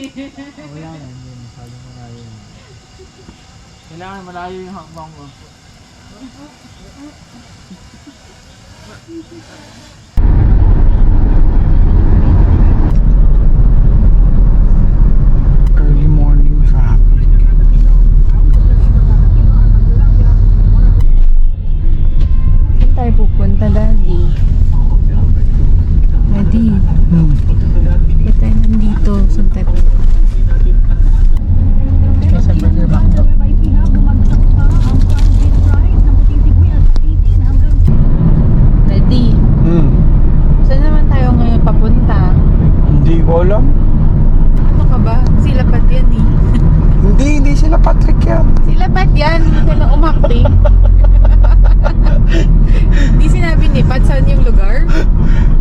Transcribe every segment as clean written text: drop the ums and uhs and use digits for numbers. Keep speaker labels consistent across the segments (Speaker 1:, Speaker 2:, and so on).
Speaker 1: Wala na, hindi masyadong malayo. Kailangan malayo yung hakbang mo. Early morning traffic.
Speaker 2: Saan tayo pupunta, Daddy? Daddy? Ba't tayo nandito? Saan tayo pupunta?
Speaker 1: Sa burger back to.
Speaker 2: Daddy? Saan naman tayo ngayon papunta?
Speaker 1: Hindi ko alam.
Speaker 2: Ano ka ba? Sila Pat yan eh.
Speaker 1: Hindi sila Patrick yan.
Speaker 2: Sila Pat yan. Hindi ka na umakting. Hindi sinabi ni Pat saan yung lugar?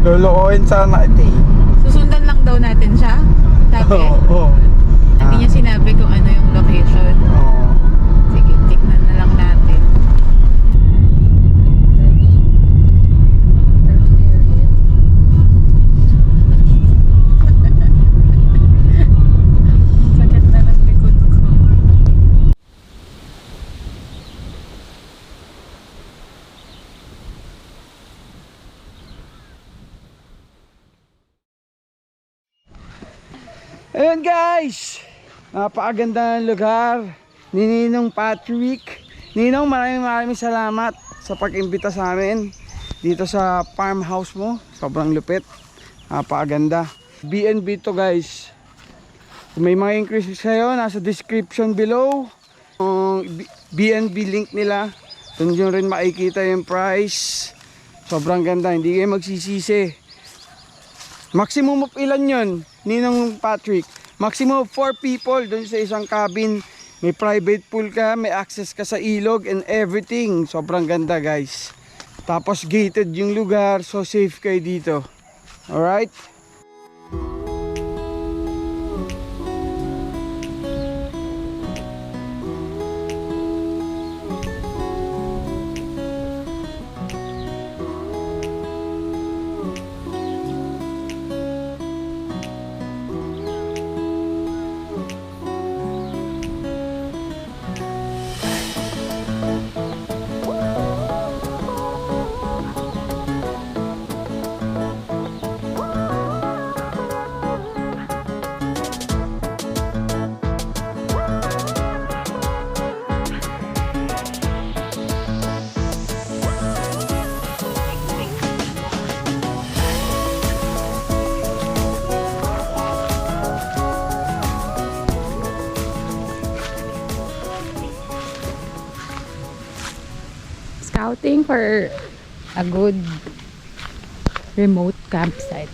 Speaker 1: Lolokohin sana ito eh.
Speaker 2: Susundan lang daw natin siya. Sabi.
Speaker 1: Oo.
Speaker 2: Hindi niya sinabi kung ano yung location.
Speaker 1: Oo.
Speaker 2: Sige, tignan na lang natin. Daddy? Are we there yet? Sakit na ng likod ko.
Speaker 1: Ayun guys, napakaganda ng lugar ni Ninong Patrick. Ninong, maraming salamat sa pag-imbita sa amin dito sa farmhouse mo. Sobrang lupit, napakaganda. B&B to guys. Kung may mga increase sa'yo, nasa description below yung B&B link nila. Doon nyo rin makikita yung price. Sobrang ganda, hindi kayo magsisisi. Maximum of ilan yun, Ninong Patrick? Maximum of 4 people doon sa isang cabin. May private pool ka, may access ka sa ilog and everything. Sobrang ganda guys. Tapos gated yung lugar, so safe kayo dito. Alright?
Speaker 2: Scouting for a good remote campsite.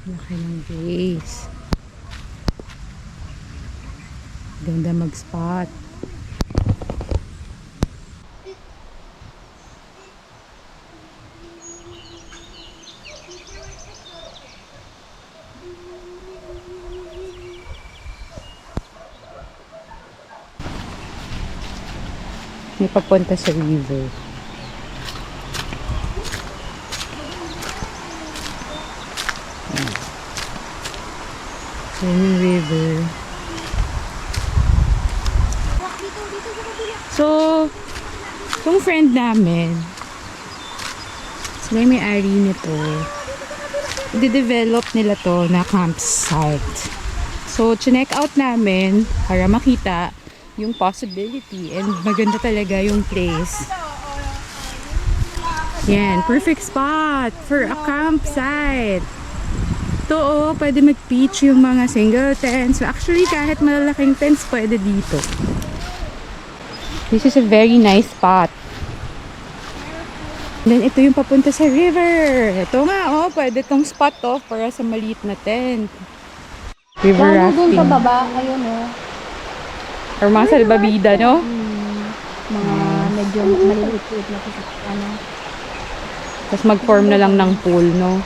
Speaker 2: Laki ng base. Ganda mag-spot. May papunta sa river. Yan yung river. So, yung friend namin, sila yung may-ari nito. I-develop nila to na campsite. So, chinek out namin para makita yung possibility and maganda talaga yung place. Yan, perfect spot for a campsite. Ito pwede mag-pitch yung mga single tents. So actually, kahit malalaking tents, pwede dito. This is a very nice spot. And then ito yung papunta sa river. Ito nga, pwede tong spot para sa maliit na tent. River rafting.
Speaker 3: Doon sa baba, ayun
Speaker 2: Or mga salbabida, no?
Speaker 3: Mga medyo maliliit na ano.
Speaker 2: Tapos mag-form na lang ng pool, no?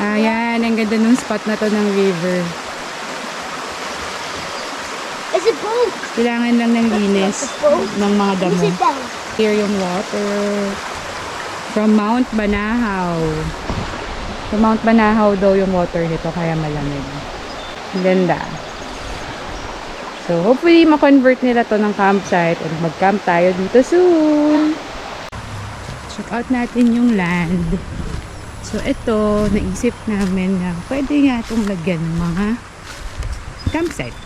Speaker 2: Ayan, ang ganda ng spot na to ng river.
Speaker 3: It's a boat.
Speaker 2: Kailangan lang ng linis ng mga damo.
Speaker 3: Sit down.
Speaker 2: Here yung water. From Mount Banahaw. From Mount Banahaw daw yung water nito, kaya malamig. Ang ganda. So, hopefully, ma-convert nila to ng campsite and mag-camp tayo dito soon. Check out natin yung land. So, ito, naisip namin na pwede nga itong lagyan ng mga campsite.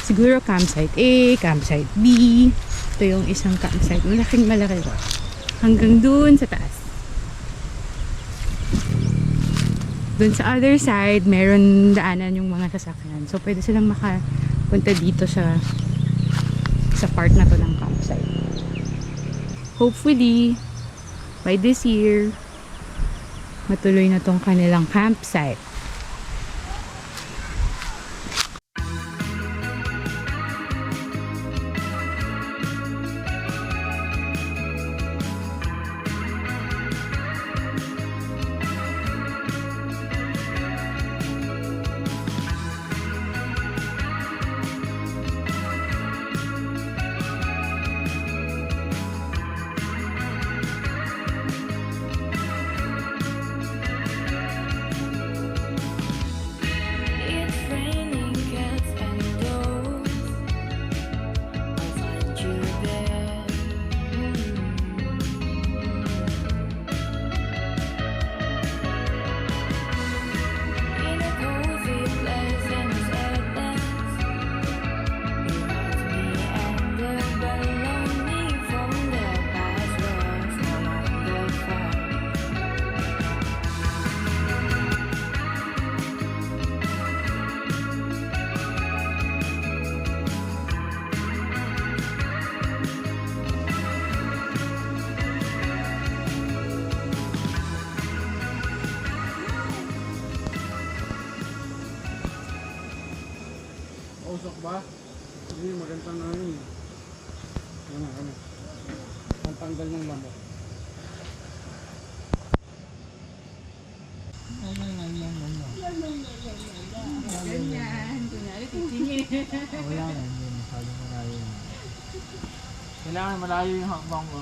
Speaker 2: Siguro campsite A, campsite B. Ito yung isang campsite. Malaking malaki ko. Hanggang dun sa taas. Dun sa other side, meron daanan yung mga sasakyan. So, pwede silang makapunta dito sa part na to ng campsite. Hopefully, by this year, matuloy na tong kanilang campsite.
Speaker 1: Usok ba? Hindi, magandang na yun. Ano. Ang tanggal ng lamok.
Speaker 2: Ganyan. Kunwari, titingin.
Speaker 1: Wala na, hindi masyadong malayo. Kailangan malayo yung hakbang ko.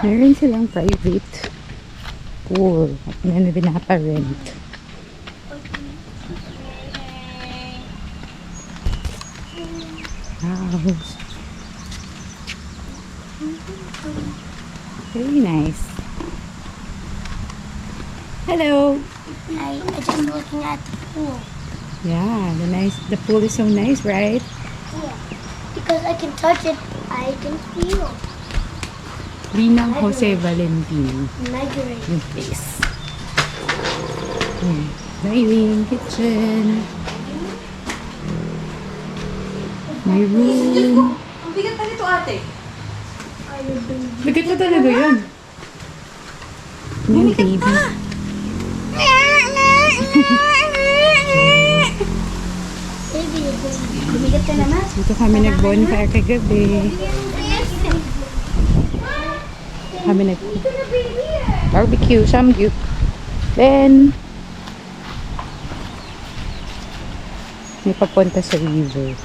Speaker 2: Meron silang private pool at may pinapa-rent. Wow. Very nice. Hello.
Speaker 3: I just looking at the pool.
Speaker 2: Yeah, the pool is so nice, right?
Speaker 3: Yeah. Because I can touch it, I can feel.
Speaker 2: Linang Jose Valentin
Speaker 3: Migrate.
Speaker 2: yung place. Dining, kitchen. My room.
Speaker 4: Ang bigat na nito, ate.
Speaker 2: Bigat na talaga yun. Yung baby.
Speaker 3: Baby, bumigat ka naman.
Speaker 2: Dito kami nag-bonfire kagabi. Kami nag-barbecue, samgyup. Then, may pagpunta sa river.